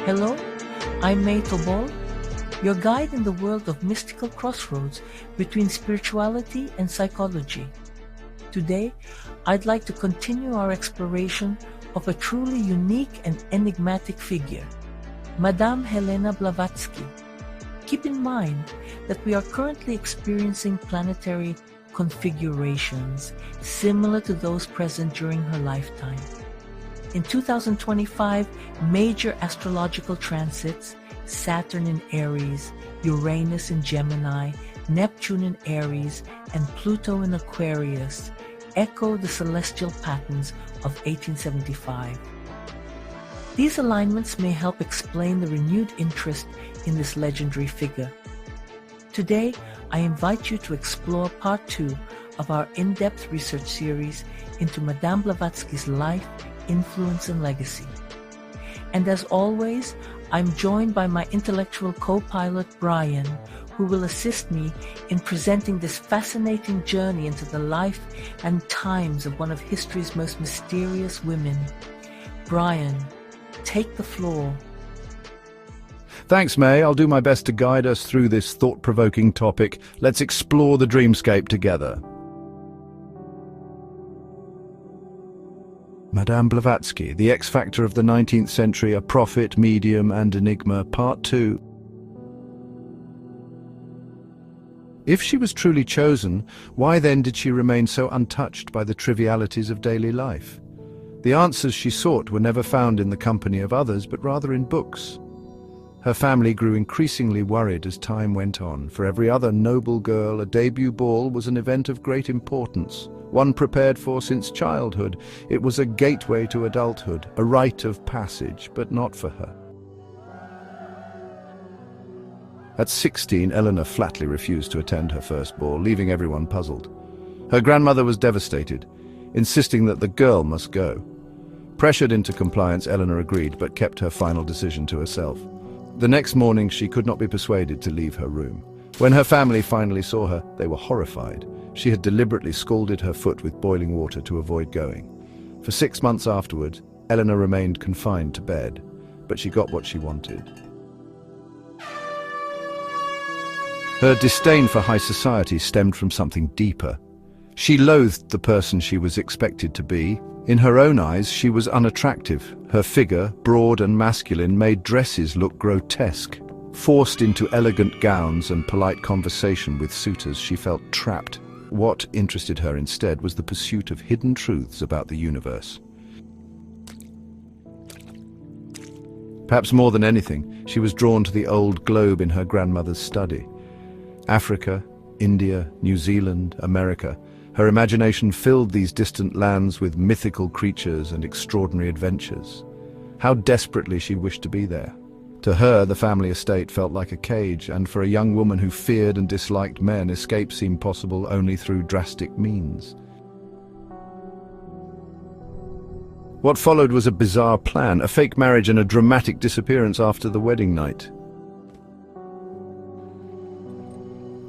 Hello, I'm May Tobol, your guide in the world of mystical crossroads between spirituality and psychology. Today, I'd like to continue our exploration of a truly unique and enigmatic figure, Madame Elena Blavatsky. Keep in mind that we are currently experiencing planetary configurations similar to those present during her lifetime. In 2025, major astrological transits, Saturn in Aries, Uranus in Gemini, Neptune in Aries, and Pluto in Aquarius, echo the celestial patterns of 1875. These alignments may help explain the renewed interest in this legendary figure. Today, I invite you to explore part 2 of our in-depth research series into Madame Blavatsky's life, influence, and legacy. And as always, I'm joined by my intellectual co-pilot Brian, who will assist me in presenting this fascinating journey into the life and times of one of history's most mysterious women. Brian, take the floor. Thanks, May. I'll do my best to guide us through this thought-provoking topic. Let's explore the dreamscape together. Madame Blavatsky, the X-Factor of the 19th century, a prophet, medium, and enigma, Part 2. If she was truly chosen, why then did she remain so untouched by the trivialities of daily life? The answers she sought were never found in the company of others, but rather in books. Her family grew increasingly worried as time went on. For every other noble girl, a debut ball was an event of great importance, one prepared for since childhood. It was a gateway to adulthood, a rite of passage, but not for her. At 16, Eleanor flatly refused to attend her first ball, leaving everyone puzzled. Her grandmother was devastated, insisting that the girl must go. Pressured into compliance, Eleanor agreed, but kept her final decision to herself. The next morning, she could not be persuaded to leave her room. When her family finally saw her, they were horrified. She had deliberately scalded her foot with boiling water to avoid going. For 6 months afterward, Eleanor remained confined to bed, but she got what she wanted. Her disdain for high society stemmed from something deeper. She loathed the person she was expected to be. In her own eyes, she was unattractive. Her figure, broad and masculine, made dresses look grotesque. Forced into elegant gowns and polite conversation with suitors, she felt trapped. What interested her instead was the pursuit of hidden truths about the universe. Perhaps more than anything, she was drawn to the old globe in her grandmother's study. Africa, India, New Zealand, America. Her imagination filled these distant lands with mythical creatures and extraordinary adventures. How desperately she wished to be there. To her, the family estate felt like a cage, and for a young woman who feared and disliked men, escape seemed possible only through drastic means. What followed was a bizarre plan, a fake marriage and a dramatic disappearance after the wedding night.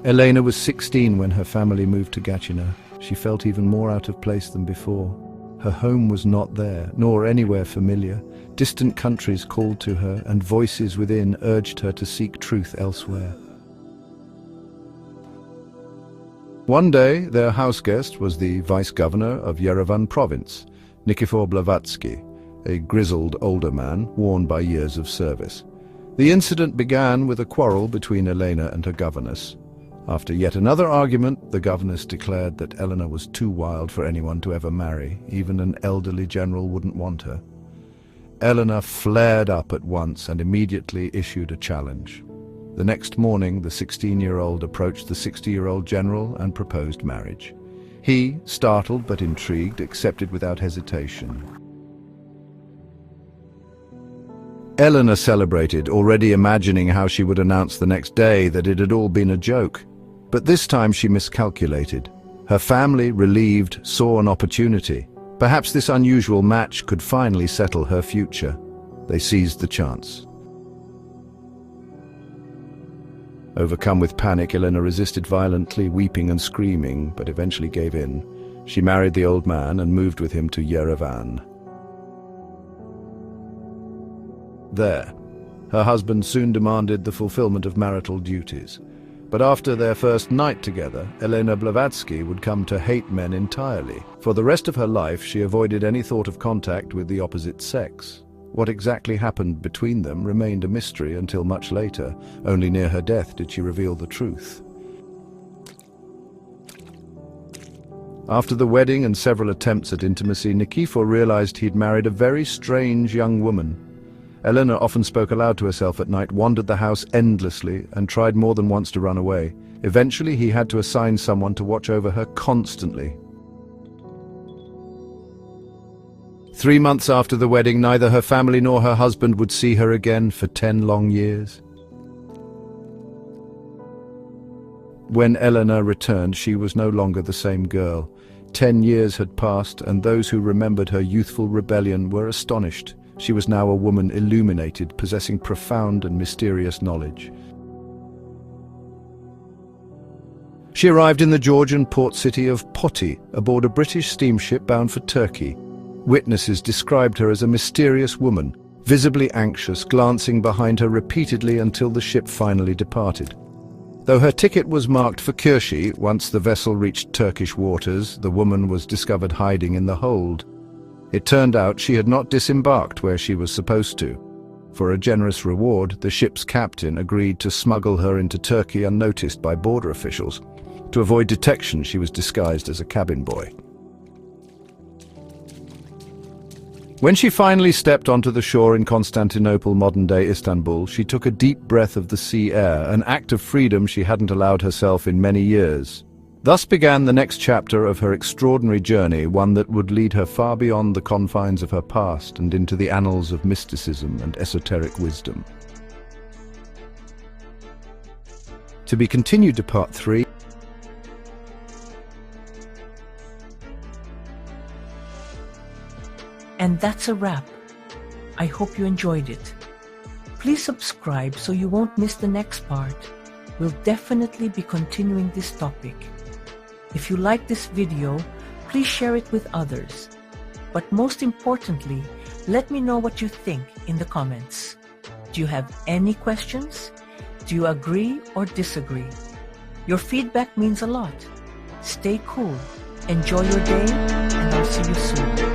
Elena was 16 when her family moved to Gatineau. She felt even more out of place than before. Her home was not there, nor anywhere familiar. Distant countries called to her, and voices within urged her to seek truth elsewhere. One day, their house guest was the vice-governor of Yerevan province, Nikifor Blavatsky, a grizzled older man worn by years of service. The incident began with a quarrel between Elena and her governess. After yet another argument, the governess declared that Eleanor was too wild for anyone to ever marry. Even an elderly general wouldn't want her. Eleanor flared up at once and immediately issued a challenge. The next morning, the 16-year-old approached the 60-year-old general and proposed marriage. He, startled but intrigued, accepted without hesitation. Eleanor celebrated, already imagining how she would announce the next day that it had all been a joke. But this time she miscalculated. Her family, relieved, saw an opportunity. Perhaps this unusual match could finally settle her future. They seized the chance. Overcome with panic, Elena resisted violently, weeping and screaming, but eventually gave in. She married the old man and moved with him to Yerevan. There, Her husband soon demanded the fulfillment of marital duties. But after their first night together, Elena Blavatsky would come to hate men entirely. For the rest of her life, she avoided any thought of contact with the opposite sex. What exactly happened between them remained a mystery until much later. Only near her death did she reveal the truth. After the wedding and several attempts at intimacy, Nikifor realized he'd married a very strange young woman. Elena often spoke aloud to herself at night, wandered the house endlessly, and tried more than once to run away. Eventually, he had to assign someone to watch over her constantly. 3 months after the wedding, neither her family nor her husband would see her again for 10 long years. When Elena returned, she was no longer the same girl. 10 years had passed, and those who remembered her youthful rebellion were astonished. She was now a woman illuminated, possessing profound and mysterious knowledge. She arrived in the Georgian port city of Poti aboard a British steamship bound for Turkey. Witnesses described her as a mysterious woman, visibly anxious, glancing behind her repeatedly until the ship finally departed. Though her ticket was marked for Kyrsi, once the vessel reached Turkish waters, the woman was discovered hiding in the hold. It turned out she had not disembarked where she was supposed to. For a generous reward, the ship's captain agreed to smuggle her into Turkey unnoticed by border officials. To avoid detection, she was disguised as a cabin boy. When she finally stepped onto the shore in Constantinople, modern-day Istanbul, she took a deep breath of the sea air, an act of freedom she hadn't allowed herself in many years. Thus began the next chapter of her extraordinary journey, one that would lead her far beyond the confines of her past and into the annals of mysticism and esoteric wisdom. To be continued to part 3. And that's a wrap. I hope you enjoyed it. Please subscribe so you won't miss the next part. We'll definitely be continuing this topic. If you like this video, please share it with others. But most importantly, let me know what you think in the comments. Do you have any questions? Do you agree or disagree? Your feedback means a lot. Stay cool, enjoy your day, and I'll see you soon.